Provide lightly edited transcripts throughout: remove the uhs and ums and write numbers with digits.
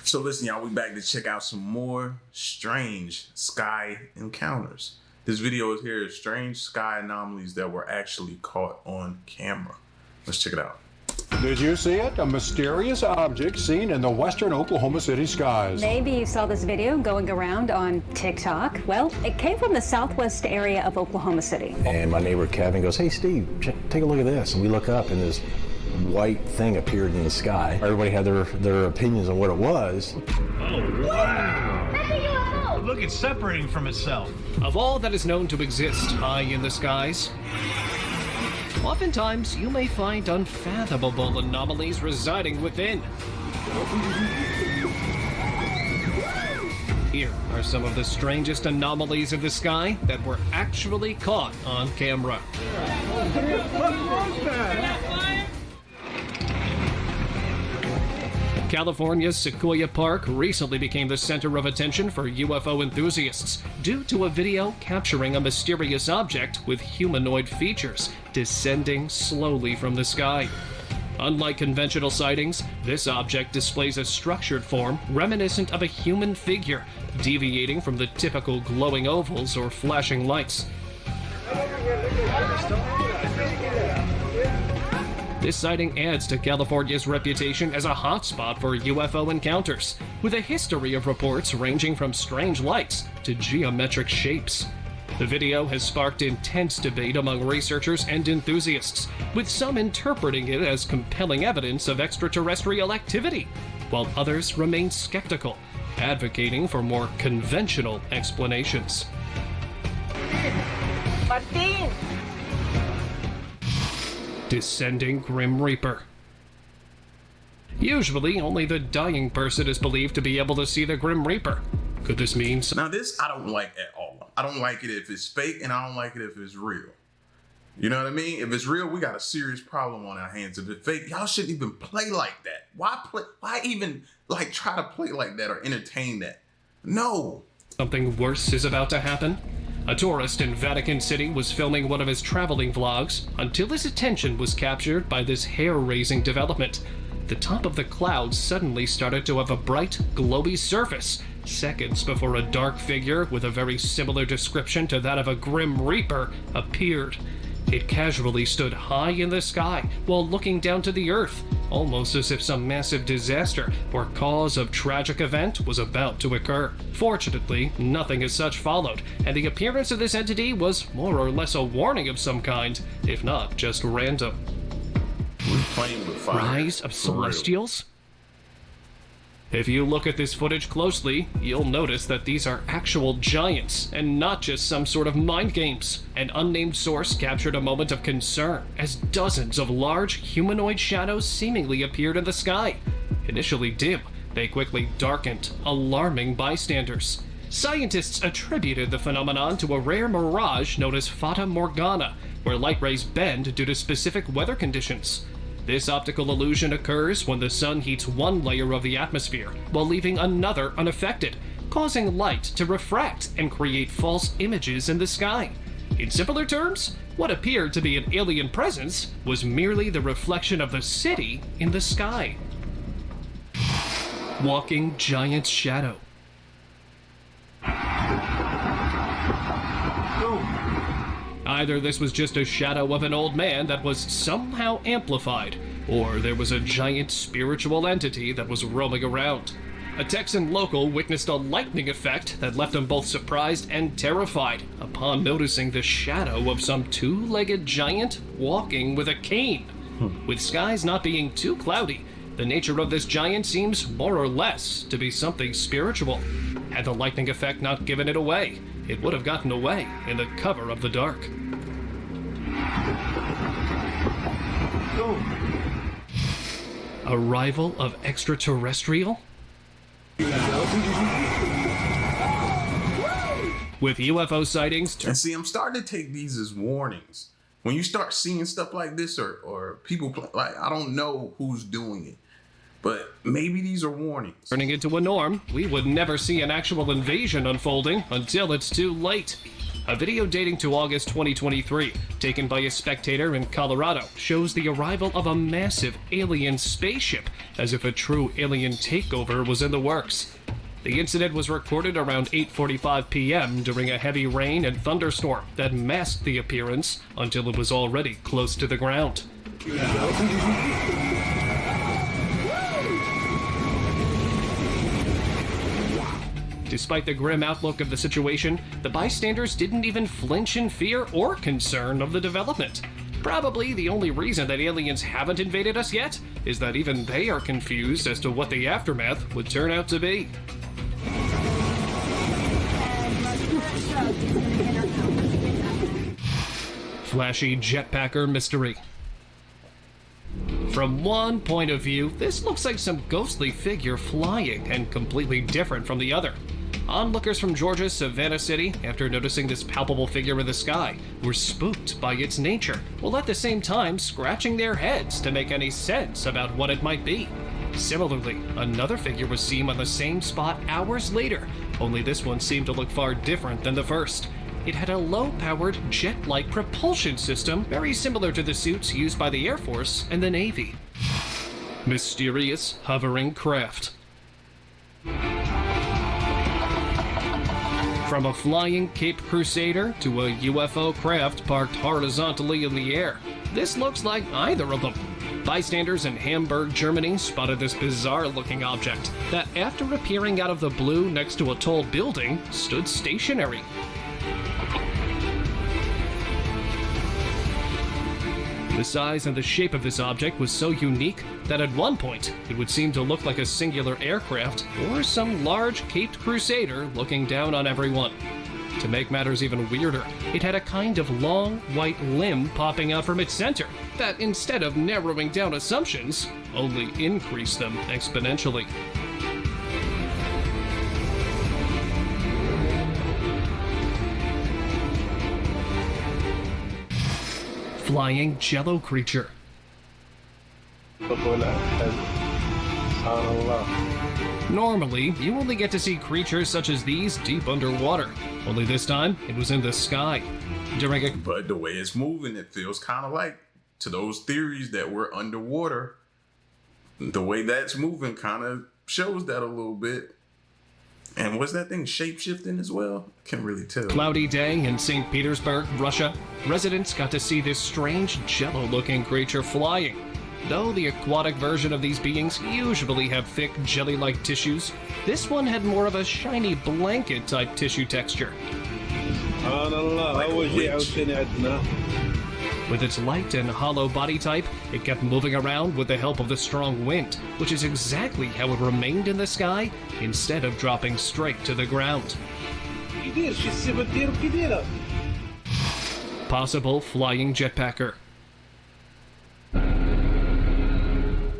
So listen, y'all, we back to check out some more strange sky encounters. This video is here, strange sky anomalies that were actually caught on camera. Let's check it out. Did you see it? A mysterious object seen in the western Oklahoma City skies. Maybe you saw this video going around on TikTok. Well, it came from the southwest area of Oklahoma City. And my neighbor Kevin goes, "Hey Steve, take a look at this." And we look up and this white thing appeared in the sky. Everybody had their opinions on what it was. Oh, wow. That's a UFO. Look, it's separating from itself. Of all that is known to exist high in the skies, oftentimes you may find unfathomable anomalies residing within. Here are some of the strangest anomalies in the sky that were actually caught on camera. California's Sequoia Park recently became the center of attention for UFO enthusiasts due to a video capturing a mysterious object with humanoid features descending slowly from the sky. Unlike conventional sightings, this object displays a structured form reminiscent of a human figure, deviating from the typical glowing ovals or flashing lights. This sighting adds to California's reputation as a hotspot for UFO encounters, with a history of reports ranging from strange lights to geometric shapes. The video has sparked intense debate among researchers and enthusiasts, with some interpreting it as compelling evidence of extraterrestrial activity, while others remain skeptical, advocating for more conventional explanations. Martin! Descending Grim Reaper. Usually, only the dying person is believed to be able to see the Grim Reaper. Could this mean Now this I don't like at all. I don't like it if it's fake, and I don't like it if it's real. You know what I mean? If it's real, we got a serious problem on our hands. If it's fake, y'all shouldn't even play like that. Why even like try to play like that or entertain that? No. something worse is about to happen? A tourist in Vatican City was filming one of his traveling vlogs until his attention was captured by this hair-raising development. The top of the clouds suddenly started to have a bright, glowy surface, seconds before a dark figure with a very similar description to that of a Grim Reaper appeared. It casually stood high in the sky while looking down to the earth, almost as if some massive disaster or cause of tragic event was about to occur. Fortunately, nothing as such followed, and the appearance of this entity was more or less a warning of some kind, if not just random. We're playing with fire. Rise of Celestials? If you look at this footage closely, you'll notice that these are actual giants, and not just some sort of mind games. An unnamed source captured a moment of concern as dozens of large humanoid shadows seemingly appeared in the sky. Initially dim, they quickly darkened, alarming bystanders. Scientists attributed the phenomenon to a rare mirage known as Fata Morgana, where light rays bend due to specific weather conditions. This optical illusion occurs when the sun heats one layer of the atmosphere while leaving another unaffected, causing light to refract and create false images in the sky. In simpler terms, what appeared to be an alien presence was merely the reflection of the city in the sky. Walking giant shadow. Either this was just a shadow of an old man that was somehow amplified, or there was a giant spiritual entity that was roaming around. A Texan local witnessed a lightning effect that left him both surprised and terrified upon noticing the shadow of some two-legged giant walking with a cane. With skies not being too cloudy, the nature of this giant seems more or less to be something spiritual. Had the lightning effect not given it away, it would have gotten away in the cover of the dark. Arrival of extraterrestrial? With UFO sightings... And see, I'm starting to take these as warnings. When you start seeing stuff like this or people, like, I don't know who's doing it, but maybe these are warnings. Turning into a norm, we would never see an actual invasion unfolding until it's too late. A video dating to August 2023, taken by a spectator in Colorado, shows the arrival of a massive alien spaceship, as if a true alien takeover was in the works. The incident was recorded around 8:45 p.m. during a heavy rain and thunderstorm that masked the appearance until it was already close to the ground. Despite the grim outlook of the situation, the bystanders didn't even flinch in fear or concern of the development. Probably the only reason that aliens haven't invaded us yet is that even they are confused as to what the aftermath would turn out to be. Flashy jetpacker mystery. From one point of view, this looks like some ghostly figure flying and completely different from the other. Onlookers from Georgia's Savannah City, after noticing this palpable figure in the sky, were spooked by its nature, while at the same time scratching their heads to make any sense about what it might be. Similarly, another figure was seen on the same spot hours later, only this one seemed to look far different than the first. It had a low-powered, jet-like propulsion system very similar to the suits used by the Air Force and the Navy. Mysterious hovering craft. From a flying Cape Crusader to a UFO craft parked horizontally in the air, this looks like either of them. Bystanders in Hamburg, Germany spotted this bizarre-looking object that, after appearing out of the blue next to a tall building, stood stationary. The size and the shape of this object was so unique that at one point it would seem to look like a singular aircraft or some large caped crusader looking down on everyone. To make matters even weirder, it had a kind of long white limb popping out from its center that, instead of narrowing down assumptions, only increased them exponentially. Flying jello creature. Normally, you only get to see creatures such as these deep underwater. Only this time, it was in the sky. But the way it's moving, it feels kind of like, to those theories that we're underwater, the way that's moving kind of shows that a little bit. And was that thing shape-shifting as well? Can't really tell. Cloudy day in St. Petersburg, Russia. Residents got to see this strange jello-looking creature flying. Though the aquatic version of these beings usually have thick, jelly-like tissues, this one had more of a shiny blanket-type tissue texture. With its light and hollow body type, it kept moving around with the help of the strong wind, which is exactly how it remained in the sky instead of dropping straight to the ground. Possible flying jetpacker.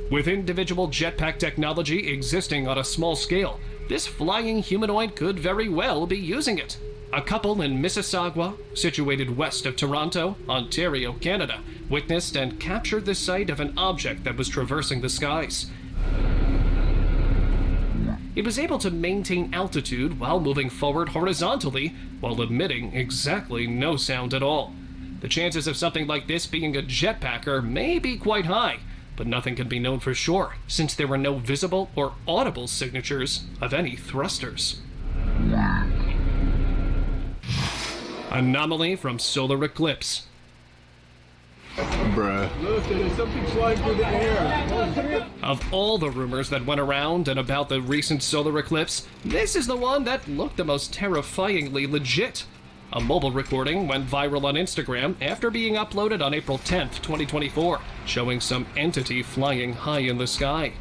With individual jetpack technology existing on a small scale, this flying humanoid could very well be using it. A couple in Mississauga, situated west of Toronto, Ontario, Canada, witnessed and captured the sight of an object that was traversing the skies. It was able to maintain altitude while moving forward horizontally, while emitting exactly no sound at all. The chances of something like this being a jetpacker may be quite high, but nothing can be known for sure, since there were no visible or audible signatures of any thrusters. Anomaly from solar eclipse. Bruh. Look, there's something flying through the air. Of all the rumors that went around and about the recent solar eclipse, this is the one that looked the most terrifyingly legit. A mobile recording went viral on Instagram after being uploaded on April 10th, 2024, showing some entity flying high in the sky.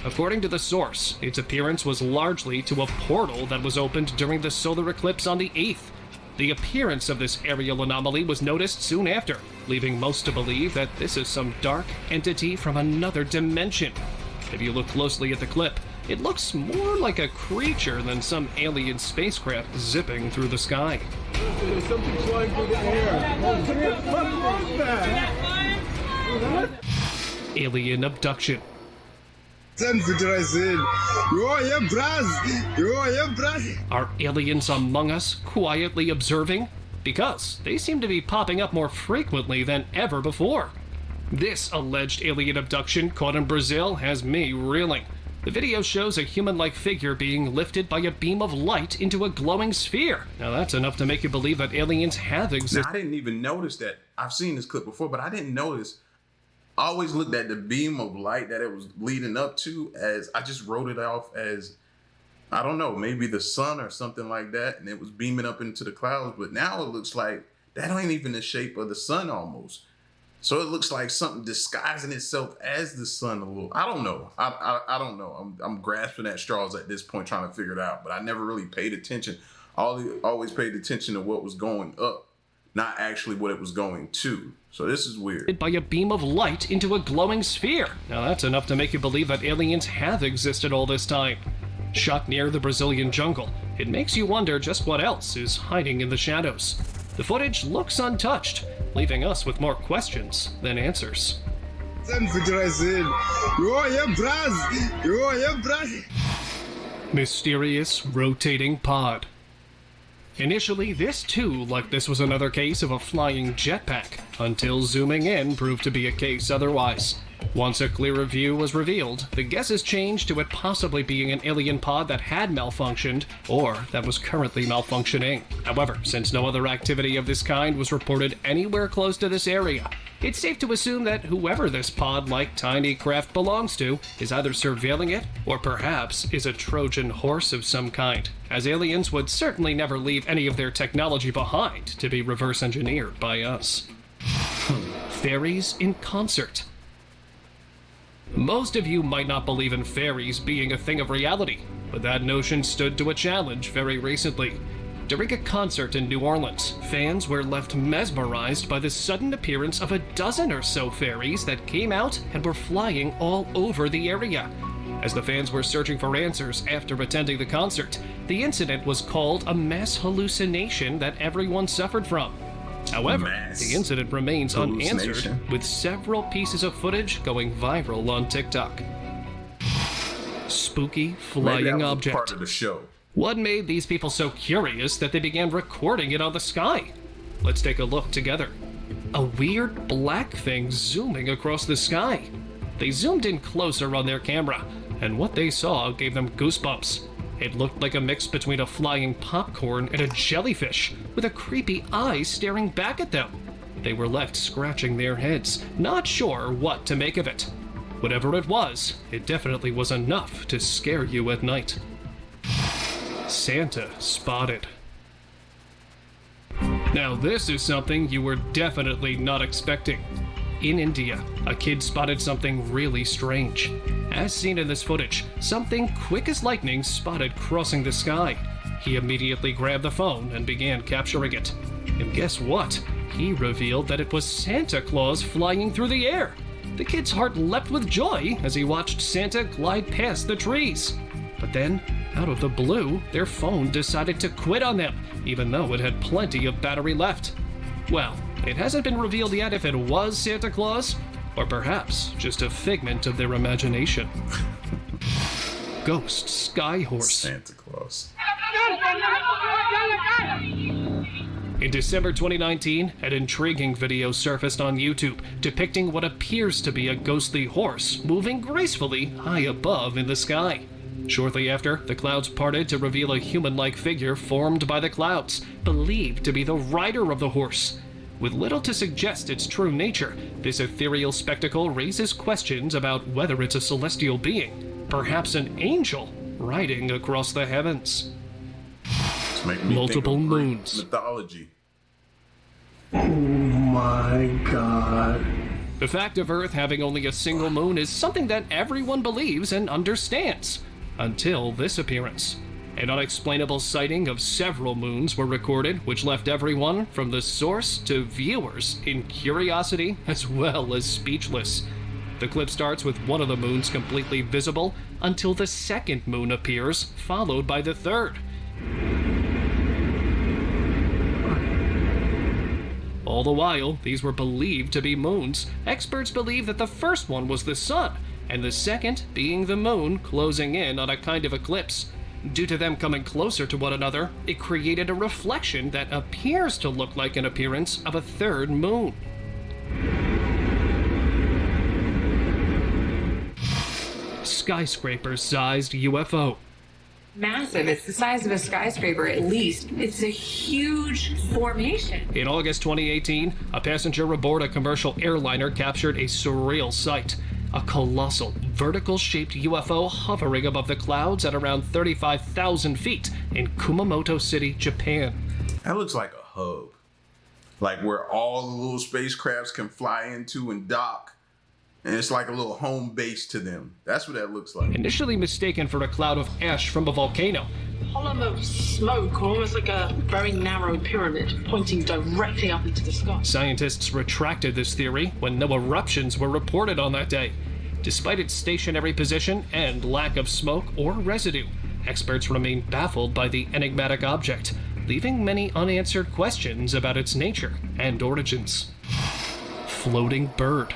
According to the source, its appearance was largely to a portal that was opened during the solar eclipse on the 8th. The appearance of this aerial anomaly was noticed soon after, leaving most to believe that this is some dark entity from another dimension. If you look closely at the clip, it looks more like a creature than some alien spacecraft zipping through the sky. There's something flying through the air. What that? Alien abduction. Are aliens among us, quietly observing? because they seem to be popping up more frequently than ever before. This alleged alien abduction caught in Brazil has me reeling. The video shows a human-like figure being lifted by a beam of light into a glowing sphere. Now that's enough to make you believe that aliens have existed. Now, I didn't even notice that. I've seen this clip before, but I didn't notice. I always looked at the beam of light that it was leading up to as, I just wrote it off as, I don't know, maybe the sun or something like that, and it was beaming up into the clouds. But now it looks like that ain't even the shape of the sun almost. So it looks like something disguising itself as the sun a little. I don't know. I don't know. I'm grasping at straws at this point trying to figure it out, but I never really paid attention. Always paid attention to what was going up, not actually what it was going to. So this is weird. By a beam of light into a glowing sphere. Now that's enough to make you believe that aliens have existed all this time. Shot near the Brazilian jungle, it makes you wonder just what else is hiding in the shadows. The footage looks untouched, leaving us with more questions than answers. Mysterious rotating pod. Initially, this too like this was another case of a flying jetpack, until zooming in proved to be a case otherwise. Once a clearer view was revealed, the guesses changed to it possibly being an alien pod that had malfunctioned, or that was currently malfunctioning. However, since no other activity of this kind was reported anywhere close to this area, it's safe to assume that whoever this pod-like tiny craft belongs to is either surveilling it, or perhaps is a Trojan horse of some kind, as aliens would certainly never leave any of their technology behind to be reverse engineered by us. Fairies in concert. Most of you might not believe in fairies being a thing of reality, but that notion stood to a challenge very recently. During a concert in New Orleans, fans were left mesmerized by the sudden appearance of a dozen or so fairies that came out and were flying all over the area. As the fans were searching for answers after attending the concert, the incident was called a mass hallucination that everyone suffered from. However, the incident remains unanswered, with several pieces of footage going viral on TikTok. Spooky flying object. Part of the show. What made these people so curious that they began recording it on the sky? Let's take a look together. A weird black thing zooming across the sky. They zoomed in closer on their camera, and what they saw gave them goosebumps. It looked like a mix between a flying popcorn and a jellyfish, with a creepy eye staring back at them. They were left scratching their heads, not sure what to make of it. Whatever it was, it definitely was enough to scare you at night. Santa spotted. Now this is something you were definitely not expecting. In India, a kid spotted something really strange. As seen in this footage, something quick as lightning spotted crossing the sky. He immediately grabbed the phone and began capturing it. And guess what? He revealed that it was Santa Claus flying through the air. The kid's heart leapt with joy as he watched Santa glide past the trees. But then, out of the blue, their phone decided to quit on them, even though it had plenty of battery left. Well, it hasn't been revealed yet if it was Santa Claus, or perhaps just a figment of their imagination. Ghost Sky Horse. Santa Claus. In December 2019, an intriguing video surfaced on YouTube depicting what appears to be a ghostly horse moving gracefully high above in the sky. Shortly after, the clouds parted to reveal a human-like figure formed by the clouds, believed to be the rider of the horse. With little to suggest its true nature, this ethereal spectacle raises questions about whether it's a celestial being, perhaps an angel, riding across the heavens. Multiple moons. Mythology. Oh my God. The fact of Earth having only a single moon is something that everyone believes and understands, until this appearance. An unexplainable sighting of several moons were recorded, which left everyone, from the source to viewers, in curiosity as well as speechless. The clip starts with one of the moons completely visible, until the second moon appears, followed by the third. All the while, these were believed to be moons. Experts believe that the first one was the sun, and the second being the moon closing in on a kind of eclipse. Due to them coming closer to one another, it created a reflection that appears to look like an appearance of a third moon. Skyscraper-sized UFO. Massive. It's the size of a skyscraper at least. It's a huge formation. In August 2018, a passenger aboard a commercial airliner captured a surreal sight. A colossal, vertical-shaped UFO hovering above the clouds at around 35,000 feet in Kumamoto City, Japan. That looks like a hub. Like where all the little spacecrafts can fly into and dock. And it's like a little home base to them. That's what that looks like. Initially mistaken for a cloud of ash from a volcano, Column of smoke, almost like a very narrow pyramid, pointing directly up into the sky. scientists retracted this theory when no eruptions were reported on that day. Despite its stationary position and lack of smoke or residue, experts remain baffled by the enigmatic object, leaving many unanswered questions about its nature and origins. Floating bird.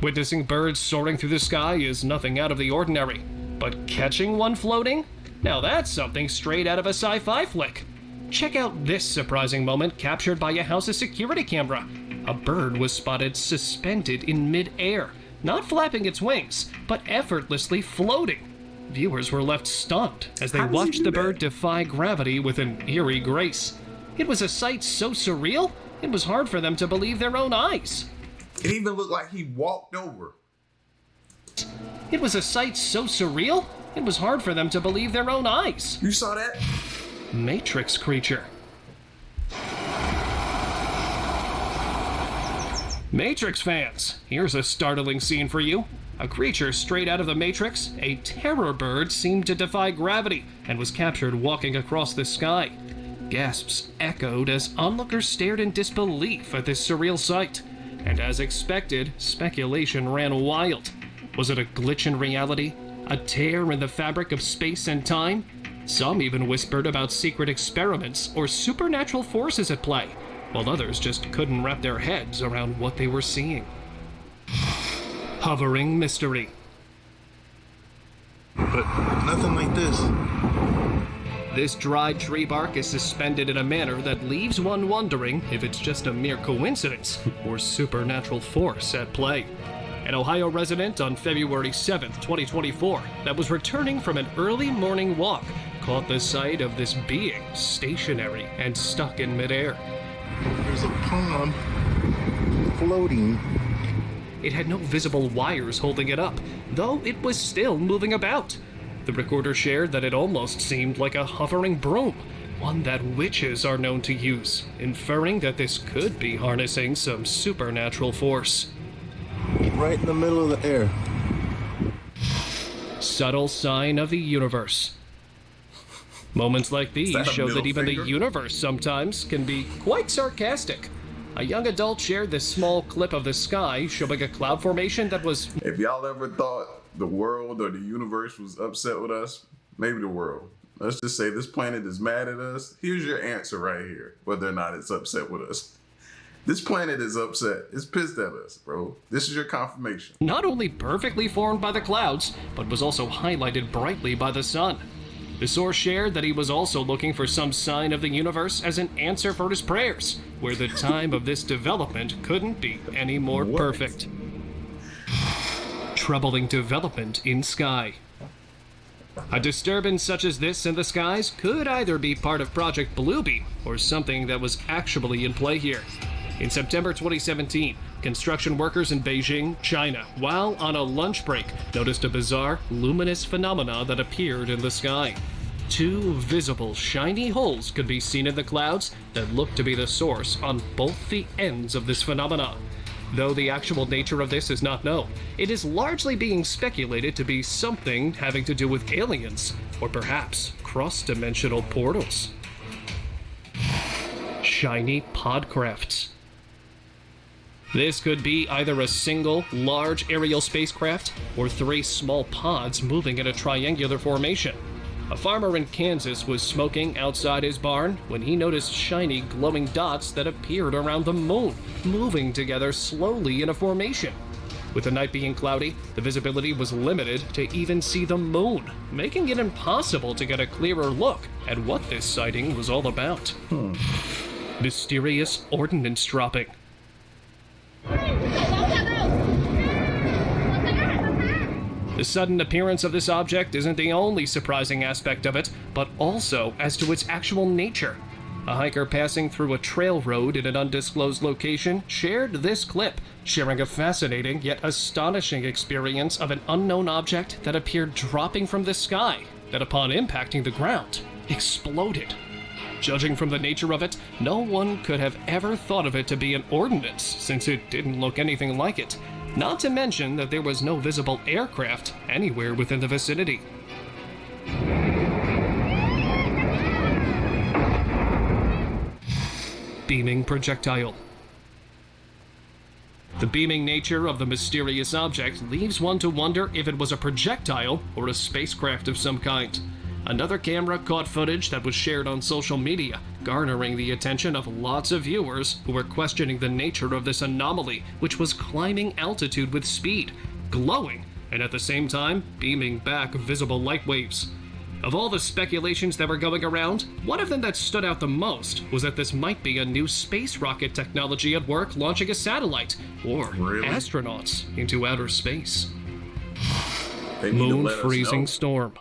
Witnessing birds soaring through the sky is nothing out of the ordinary, but catching one floating? Now that's something straight out of a sci-fi flick. Check out this surprising moment captured by a house's security camera. A bird was spotted suspended in mid-air, not flapping its wings, but effortlessly floating. Viewers were left stunned as they watched the bird defy gravity with an eerie grace. It was a sight so surreal, it was hard for them to believe their own eyes. It even looked like he walked over. It was a sight so surreal, it was hard for them to believe their own eyes. You saw that? Matrix creature. Matrix fans, here's a startling scene for you. A creature straight out of the Matrix, a terror bird, seemed to defy gravity and was captured walking across the sky. Gasps echoed as onlookers stared in disbelief at this surreal sight. And as expected, speculation ran wild. Was it a glitch in reality? A tear in the fabric of space and time? Some even whispered about secret experiments or supernatural forces at play, while others just couldn't wrap their heads around what they were seeing. Hovering mystery. But nothing like this. This dried tree bark is suspended in a manner that leaves one wondering if it's just a mere coincidence or supernatural force at play. An Ohio resident on February 7th, 2024, that was returning from an early morning walk caught the sight of this being stationary and stuck in midair. There's a pond floating. It had no visible wires holding it up, though it was still moving about. The recorder shared that it almost seemed like a hovering broom, one that witches are known to use, inferring that this could be harnessing some supernatural force. Right in the middle of the air. Subtle sign of the universe. Moments like these show that even the universe sometimes can be quite sarcastic. A young adult shared this small clip of the sky showing a cloud formation that was... If y'all ever thought the world or the universe was upset with us, maybe the world. Let's just say this planet is mad at us. Here's your answer right here, whether or not it's upset with us. This planet is upset. It's pissed at us, bro. This is your confirmation. Not only perfectly formed by the clouds, but was also highlighted brightly by the sun. The source shared that he was also looking for some sign of the universe as an answer for his prayers, where the time of this development couldn't be any more perfect. Troubling development in sky. A disturbance such as this in the skies could either be part of Project Bluebeam or something that was actually in play here. In September 2017, construction workers in Beijing, China, while on a lunch break, noticed a bizarre, luminous phenomena that appeared in the sky. Two visible, shiny holes could be seen in the clouds that looked to be the source on both the ends of this phenomena. Though the actual nature of this is not known, it is largely being speculated to be something having to do with aliens, or perhaps cross-dimensional portals. Shiny podcrafts. This could be either a single, large aerial spacecraft or three small pods moving in a triangular formation. A farmer in Kansas was smoking outside his barn when he noticed shiny, glowing dots that appeared around the moon, moving together slowly in a formation. With the night being cloudy, the visibility was limited to even see the moon, making it impossible to get a clearer look at what this sighting was all about. Mysterious ordnance dropping. The sudden appearance of this object isn't the only surprising aspect of it, but also as to its actual nature. A hiker passing through a trail road in an undisclosed location shared this clip, sharing a fascinating yet astonishing experience of an unknown object that appeared dropping from the sky, that upon impacting the ground, exploded. Judging from the nature of it, no one could have ever thought of it to be an ordinance, since it didn't look anything like it. Not to mention that there was no visible aircraft anywhere within the vicinity. Beaming projectile. The beaming nature of the mysterious object leaves one to wonder if it was a projectile or a spacecraft of some kind. Another camera caught footage that was shared on social media, garnering the attention of lots of viewers who were questioning the nature of this anomaly, which was climbing altitude with speed, glowing, and at the same time beaming back visible light waves. Of all the speculations that were going around, one of them that stood out the most was that this might be a new space rocket technology at work launching a satellite, or astronauts into outer space. Moon freezing storm.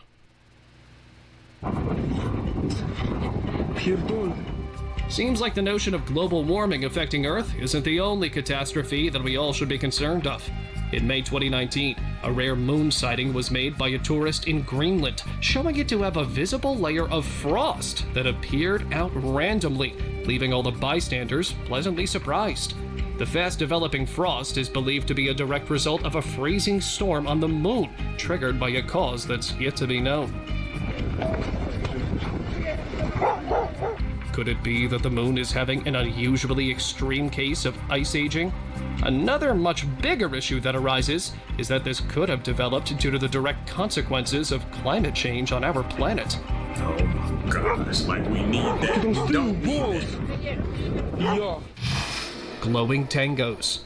Seems like the notion of global warming affecting Earth isn't the only catastrophe that we all should be concerned of. In May 2019, a rare moon sighting was made by a tourist in Greenland, showing it to have a visible layer of frost that appeared out randomly, leaving all the bystanders pleasantly surprised. The fast-developing frost is believed to be a direct result of a freezing storm on the moon, triggered by a cause that's yet to be known. Could it be that the moon is having an unusually extreme case of ice aging? Another much bigger issue that arises is that this could have developed due to the direct consequences of climate change on our planet. Oh my god, it's like we need that. We don't need that. Glowing tangos.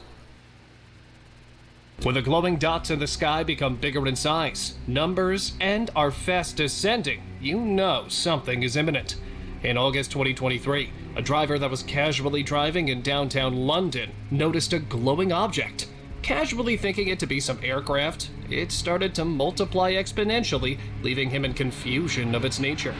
When the glowing dots in the sky become bigger in size, numbers, and are fast descending, you know something is imminent. In August 2023, a driver that was casually driving in downtown London noticed a glowing object. Casually thinking it to be some aircraft, it started to multiply exponentially, leaving him in confusion of its nature.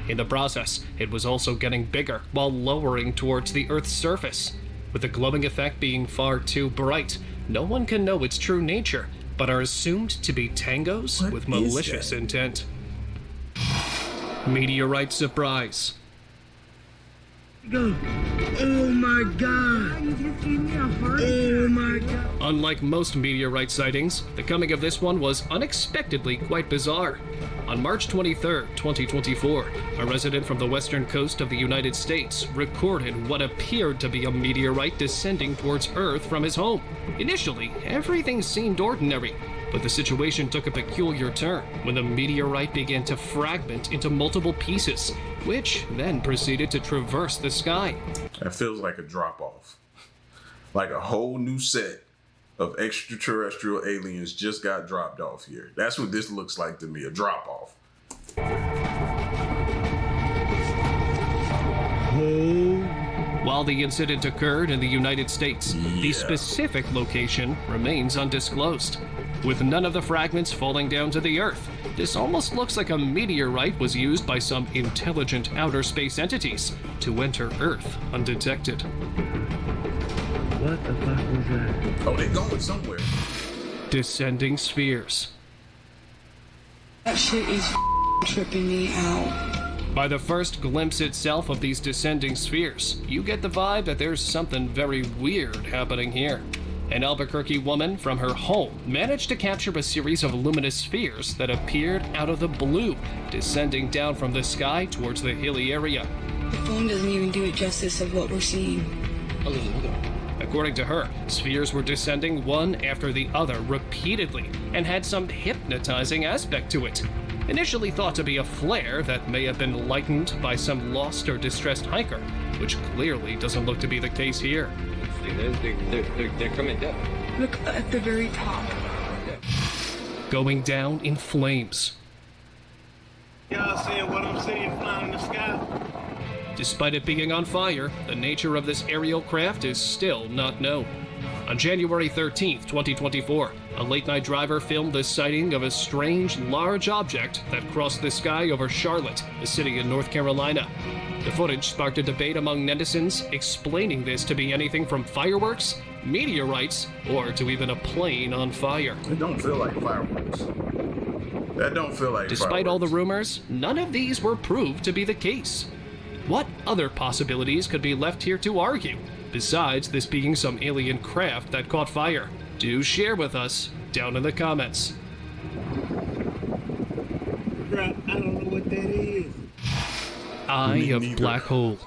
In the process, it was also getting bigger while lowering towards the Earth's surface. With the glowing effect being far too bright, no one can know its true nature, but are assumed to be tangos with malicious intent. Meteorite surprise. Oh my god! Oh my god! Unlike most meteorite sightings, the coming of this one was unexpectedly quite bizarre. On March 23, 2024, a resident from the western coast of the United States recorded what appeared to be a meteorite descending towards Earth from his home. Initially, everything seemed ordinary, but the situation took a peculiar turn when the meteorite began to fragment into multiple pieces, which then proceeded to traverse the sky. That feels like a drop-off. Like a whole new set of extraterrestrial aliens just got dropped off here. That's what this looks like to me, a drop-off. While the incident occurred in the United States, the specific location remains undisclosed. With none of the fragments falling down to the Earth, this almost looks like a meteorite was used by some intelligent outer space entities to enter Earth undetected. What the fuck was that? Oh, they going somewhere. Descending spheres. That shit is tripping me out. By the first glimpse itself of these descending spheres, you get the vibe that there's something very weird happening here. An Albuquerque woman from her home managed to capture a series of luminous spheres that appeared out of the blue, descending down from the sky towards the hilly area. The phone doesn't even do it justice of what we're seeing. According to her, spheres were descending one after the other repeatedly and had some hypnotizing aspect to it. Initially thought to be a flare that may have been lightened by some lost or distressed hiker, which clearly doesn't look to be the case here. They're coming down. Look at the very top. Going down in flames. Y'all seeing what I'm seeing flying in the sky? Despite it being on fire, the nature of this aerial craft is still not known. On January 13th, 2024, a late-night driver filmed the sighting of a strange, large object that crossed the sky over Charlotte, a city in North Carolina. The footage sparked a debate among netizens, explaining this to be anything from fireworks, meteorites, or to even a plane on fire. It don't feel like fireworks. That don't feel like Despite all the rumors, none of these were proved to be the case. What other possibilities could be left here to argue, besides this being some alien craft that caught fire? Do share with us down in the comments. Bruh, I don't know what that is. Eye of Black Hole.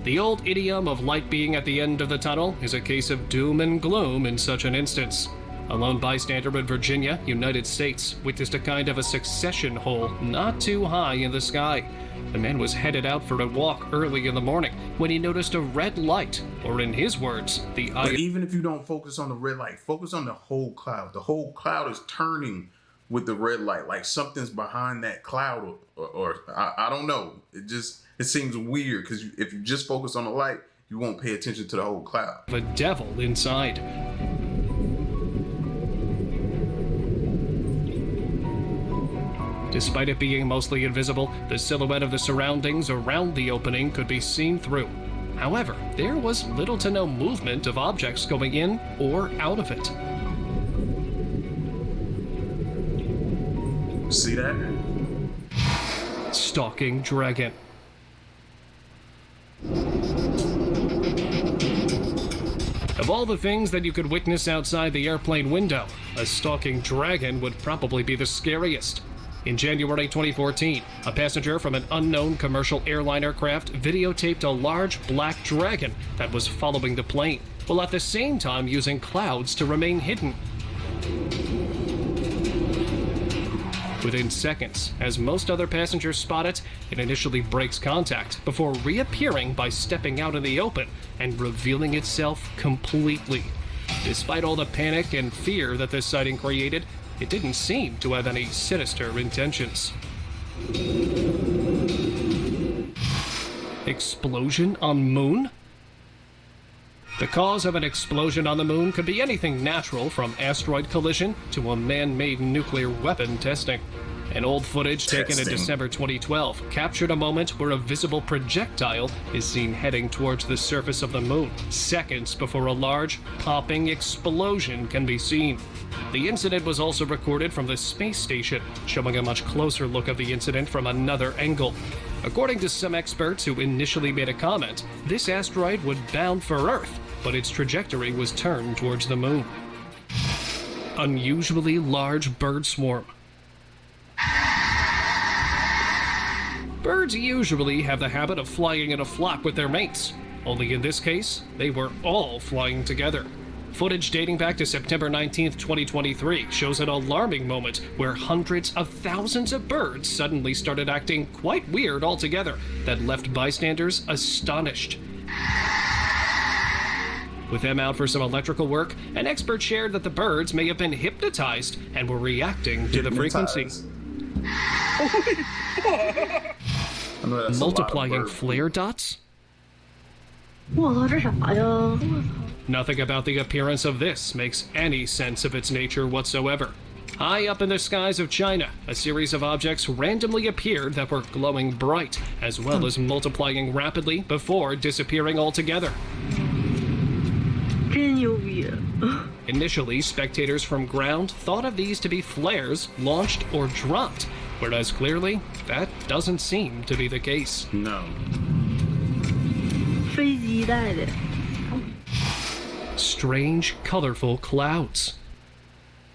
The old idiom of light being at the end of the tunnel is a case of doom and gloom in such an instance. A lone bystander in Virginia, United States, witnessed a kind of a succession hole not too high in the sky. The man was headed out for a walk early in the morning when he noticed a red light, or in his words, the eye. But even if you don't focus on the red light, focus on the whole cloud. The whole cloud is turning with the red light, like something's behind that cloud, or I don't know. It seems weird because if you just focus on the light, you won't pay attention to the whole cloud. The devil inside. Despite it being mostly invisible, the silhouette of the surroundings around the opening could be seen through. However, there was little to no movement of objects going in or out of it. See that? Stalking dragon. Of all the things that you could witness outside the airplane window, a stalking dragon would probably be the scariest. In January 2014, a passenger from an unknown commercial airliner craft videotaped a large black dragon that was following the plane, while at the same time using clouds to remain hidden. Within seconds, as most other passengers spot it, it initially breaks contact before reappearing by stepping out in the open and revealing itself completely. Despite all the panic and fear that this sighting created, it didn't seem to have any sinister intentions. Explosion on moon? The cause of an explosion on the moon could be anything natural from asteroid collision to a man-made nuclear weapon testing. An old footage taken in December 2012 captured a moment where a visible projectile is seen heading towards the surface of the moon, seconds before a large, popping explosion can be seen. The incident was also recorded from the space station, showing a much closer look of the incident from another angle. According to some experts who initially made a comment, this asteroid would bound for Earth, but its trajectory was turned towards the moon. Unusually large bird swarm. Birds usually have the habit of flying in a flock with their mates. Only in this case, they were all flying together. Footage dating back to September 19th, 2023 shows an alarming moment where hundreds of thousands of birds suddenly started acting quite weird altogether that left bystanders astonished. With them out for some electrical work, an expert shared that the birds may have been hypnotized and were reacting to the frequency. Multiplying flare dots? Nothing about the appearance of this makes any sense of its nature whatsoever. High up in the skies of China, a series of objects randomly appeared that were glowing bright, as well as multiplying rapidly before disappearing altogether. Initially, spectators from ground thought of these to be flares launched or dropped, whereas clearly, that doesn't seem to be the case. No. Strange, colorful clouds.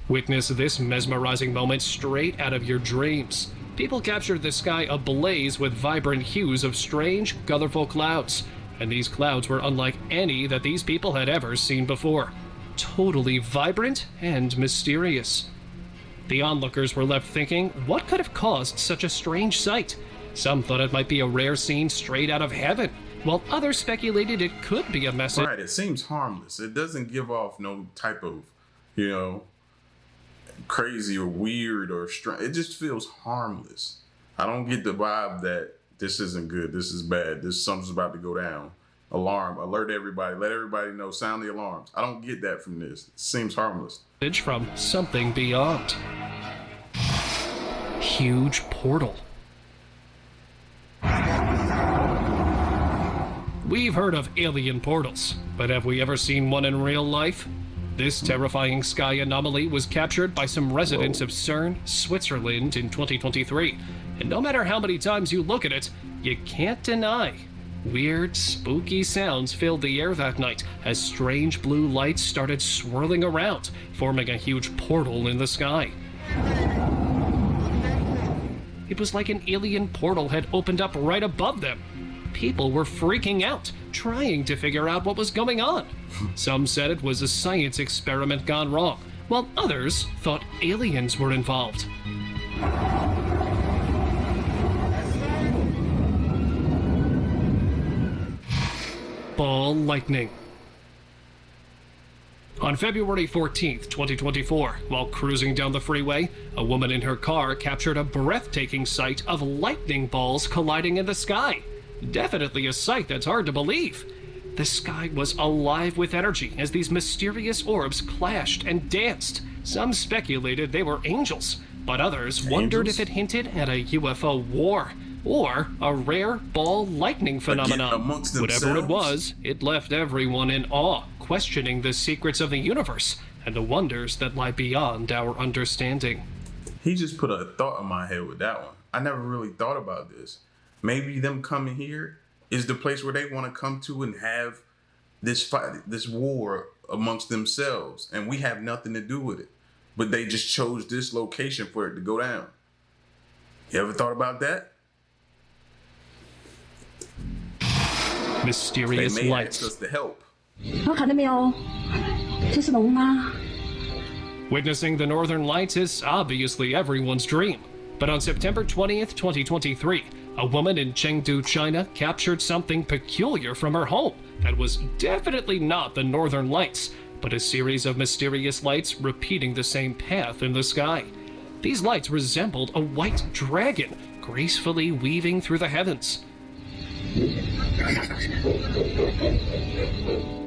Witness this mesmerizing moment straight out of your dreams. People captured the sky ablaze with vibrant hues of strange, colorful clouds, and these clouds were unlike any that these people had ever seen before. Totally vibrant and mysterious. The onlookers were left thinking, what could have caused such a strange sight? Some thought it might be a rare scene straight out of heaven, while others speculated it could be a message. Right, it seems harmless. It doesn't give off no type of, you know, crazy or weird or strange. It just feels harmless. I don't get the vibe that this isn't good, this is bad, something's about to go down. Alarm, alert everybody, let everybody know, sound the alarms. I don't get that from this. It seems harmless. From something beyond. Huge portal. We've heard of alien portals, but have we ever seen one in real life? This terrifying sky anomaly was captured by some residents of CERN, Switzerland in 2023. And no matter how many times you look at it, you can't deny weird, spooky sounds filled the air that night as strange blue lights started swirling around, forming a huge portal in the sky. It was like an alien portal had opened up right above them. People were freaking out, trying to figure out what was going on. Some said it was a science experiment gone wrong, while others thought aliens were involved. Ball lightning. On February 14th, 2024, while cruising down the freeway, a woman in her car captured a breathtaking sight of lightning balls colliding in the sky. Definitely a sight that's hard to believe. The sky was alive with energy as these mysterious orbs clashed and danced. Some speculated they were angels, but others wondered if it hinted at a UFO war or a rare ball lightning phenomenon. Whatever it was, it left everyone in awe, questioning the secrets of the universe and the wonders that lie beyond our understanding. He just put a thought in my head with that one. I never really thought about this. Maybe them coming here is the place where they want to come to and have this fight, this war amongst themselves, and we have nothing to do with it. But they just chose this location for it to go down. You ever thought about that? Mysterious they may lights. ask us to help. Witnessing the northern lights is obviously everyone's dream. But on September 20th, 2023, a woman in Chengdu, China captured something peculiar from her home that was definitely not the northern lights, but a series of mysterious lights repeating the same path in the sky. These lights resembled a white dragon, gracefully weaving through the heavens.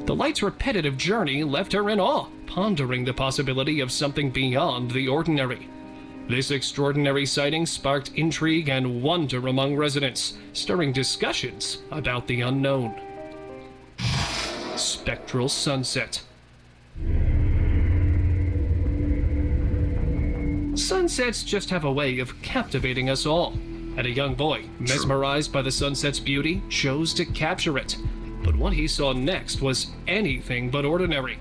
The light's repetitive journey left her in awe, pondering the possibility of something beyond the ordinary. This extraordinary sighting sparked intrigue and wonder among residents, stirring discussions about the unknown. Spectral sunset. Sunsets just have a way of captivating us all, and a young boy, mesmerized by the sunset's beauty, chose to capture it. But what he saw next was anything but ordinary.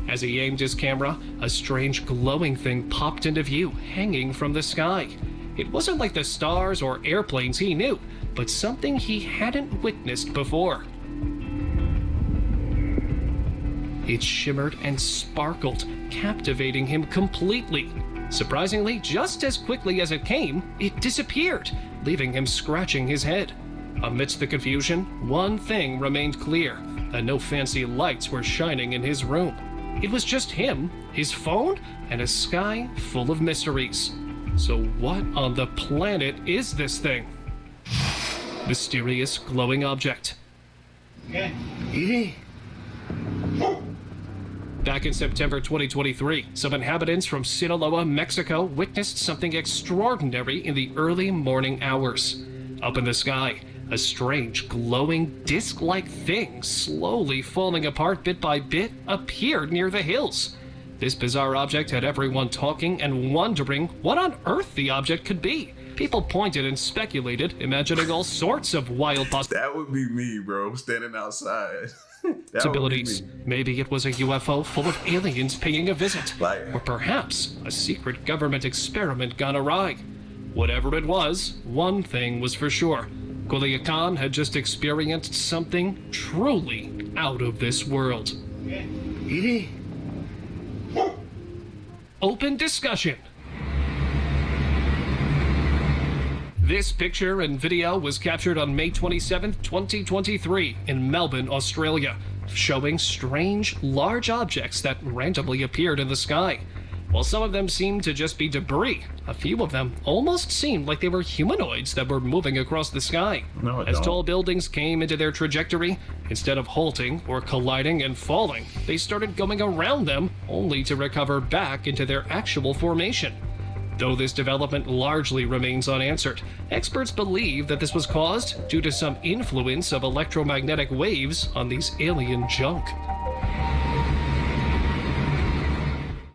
As he aimed his camera, a strange glowing thing popped into view, hanging from the sky. It wasn't like the stars or airplanes he knew, but something he hadn't witnessed before. It shimmered and sparkled, captivating him completely. Surprisingly, just as quickly as it came, it disappeared, leaving him scratching his head. Amidst the confusion, one thing remained clear, that no fancy lights were shining in his room. It was just him, his phone, and a sky full of mysteries. So what on the planet is this thing? Mysterious glowing object. Back in September 2023, some inhabitants from Sinaloa, Mexico witnessed something extraordinary in the early morning hours. Up in the sky, a strange, glowing, disc-like thing, slowly falling apart bit by bit, appeared near the hills. This bizarre object had everyone talking and wondering what on earth the object could be. People pointed and speculated, imagining all sorts of wild possibilities. That would be me, bro, standing outside. Maybe it was a UFO full of aliens paying a visit, or perhaps a secret government experiment gone awry. Whatever it was, one thing was for sure. Culiacan had just experienced something truly out of this world. Open discussion. This picture and video was captured on May 27, 2023 in Melbourne, Australia, showing strange, large objects that randomly appeared in the sky. While some of them seemed to just be debris, a few of them almost seemed like they were humanoids that were moving across the sky. No, it As don't. tall buildings came into their trajectory, instead of halting or colliding and falling, they started going around them only to recover back into their actual formation. Though this development largely remains unanswered, experts believe that this was caused due to some influence of electromagnetic waves on these alien junk.